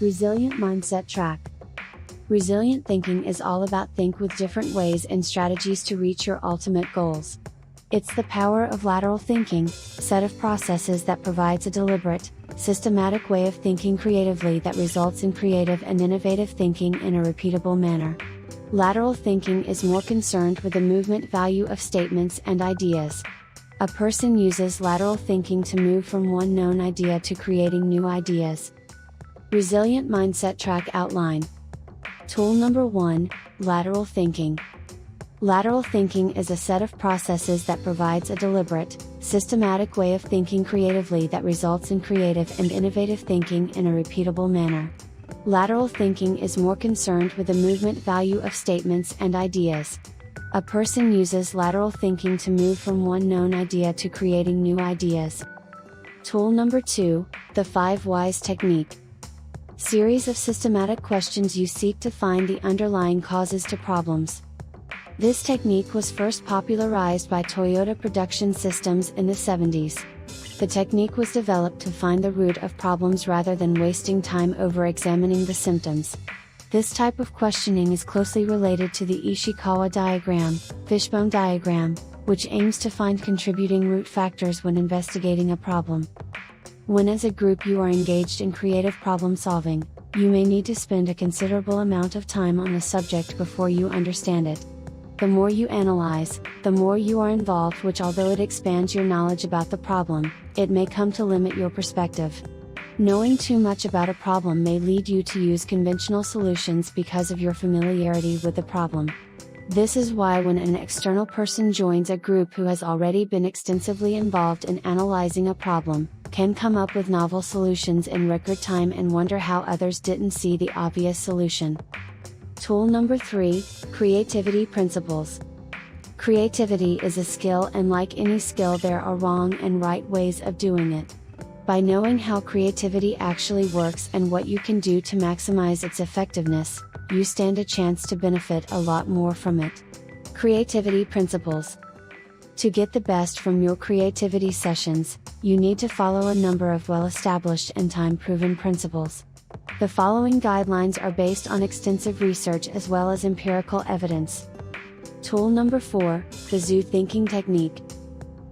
Resilient Mindset Track. Resilient thinking is all about think with different ways and strategies to reach your ultimate goals. It's the power of lateral thinking, set of processes that provides a deliberate, systematic way of thinking creatively that results in creative and innovative thinking in a repeatable manner. Lateral thinking is more concerned with the movement value of statements and ideas. A person uses lateral thinking to move from one known idea to creating new ideas. Resilient Mindset Track Outline. Tool number 1, Lateral Thinking. Lateral thinking is a set of processes that provides a deliberate, systematic way of thinking creatively that results in creative and innovative thinking in a repeatable manner. Lateral thinking is more concerned with the movement value of statements and ideas. A person uses lateral thinking to move from one known idea to creating new ideas. Tool number 2, the 5 Whys Technique. Series of systematic questions you seek to find the underlying causes to problems. This technique was first popularized by Toyota Production Systems in the 70s. The technique was developed to find the root of problems rather than wasting time over examining the symptoms. This type of questioning is closely related to the Ishikawa diagram, fishbone diagram, which aims to find contributing root factors when investigating a problem. When as a group you are engaged in creative problem solving, you may need to spend a considerable amount of time on the subject before you understand it. The more you analyze, the more you are involved, which although it expands your knowledge about the problem, it may come to limit your perspective. Knowing too much about a problem may lead you to use conventional solutions because of your familiarity with the problem. This is why when an external person joins a group who has already been extensively involved in analyzing a problem, can come up with novel solutions in record time and wonder how others didn't see the obvious solution. Tool number 3, Creativity Principles. Creativity is a skill, and like any skill there are wrong and right ways of doing it. By knowing how creativity actually works and what you can do to maximize its effectiveness, you stand a chance to benefit a lot more from it. Creativity Principles. To get the best from your creativity sessions, you need to follow a number of well-established and time-proven principles. The following guidelines are based on extensive research as well as empirical evidence. Tool number 4, the zoo thinking technique.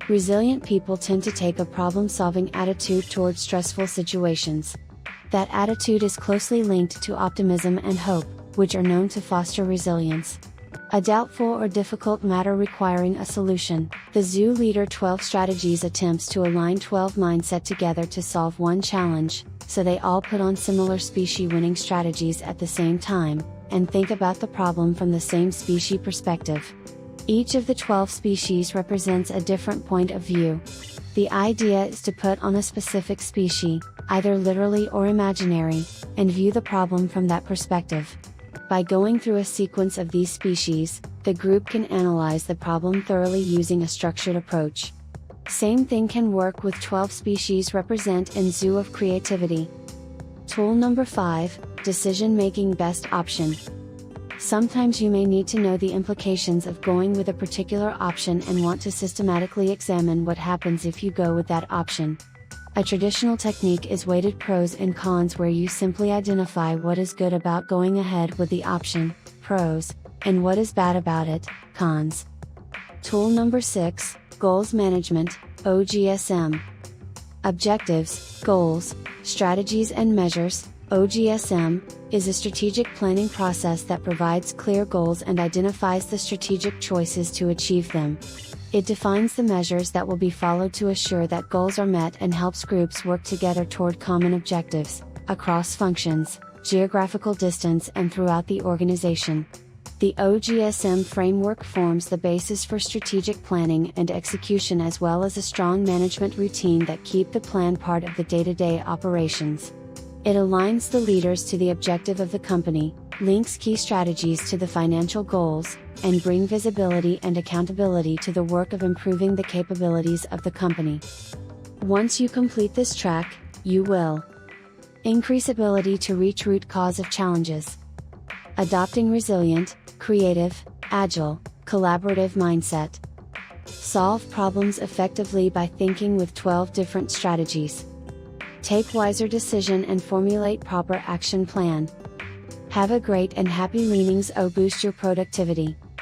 Resilient people tend to take a problem-solving attitude towards stressful situations. That attitude is closely linked to optimism and hope, which are known to foster resilience. A doubtful or difficult matter requiring a solution, the zoo leader 12 strategies attempts to align 12 mindset together to solve one challenge, so they all put on similar species winning strategies at the same time, and think about the problem from the same species perspective. Each of the 12 species represents a different point of view. The idea is to put on a specific species, either literally or imaginary, and view the problem from that perspective. By going through a sequence of these species, the group can analyze the problem thoroughly using a structured approach. Same thing can work with 12 species represent in Zoo of Creativity. Tool number 5, Decision-Making Best Option. Sometimes you may need to know the implications of going with a particular option and want to systematically examine what happens if you go with that option. A traditional technique is weighted pros and cons, where you simply identify what is good about going ahead with the option, pros, and what is bad about it, cons. Tool number 6, Goals Management, OGSM. Objectives, goals, strategies and measures, OGSM, is a strategic planning process that provides clear goals and identifies the strategic choices to achieve them. It defines the measures that will be followed to assure that goals are met and helps groups work together toward common objectives, across functions, geographical distance and throughout the organization. The OGSM framework forms the basis for strategic planning and execution, as well as a strong management routine that keep the plan part of the day-to-day operations. It aligns the leaders to the objective of the company, links key strategies to the financial goals, and bring visibility and accountability to the work of improving the capabilities of the company. Once you complete this track, you will increase ability to reach root cause of challenges, adopting resilient, creative, agile, collaborative mindset, solve problems effectively by thinking with 12 different strategies, Take wiser decision and formulate proper action plan. Have a great and happy leanings. Boost your productivity.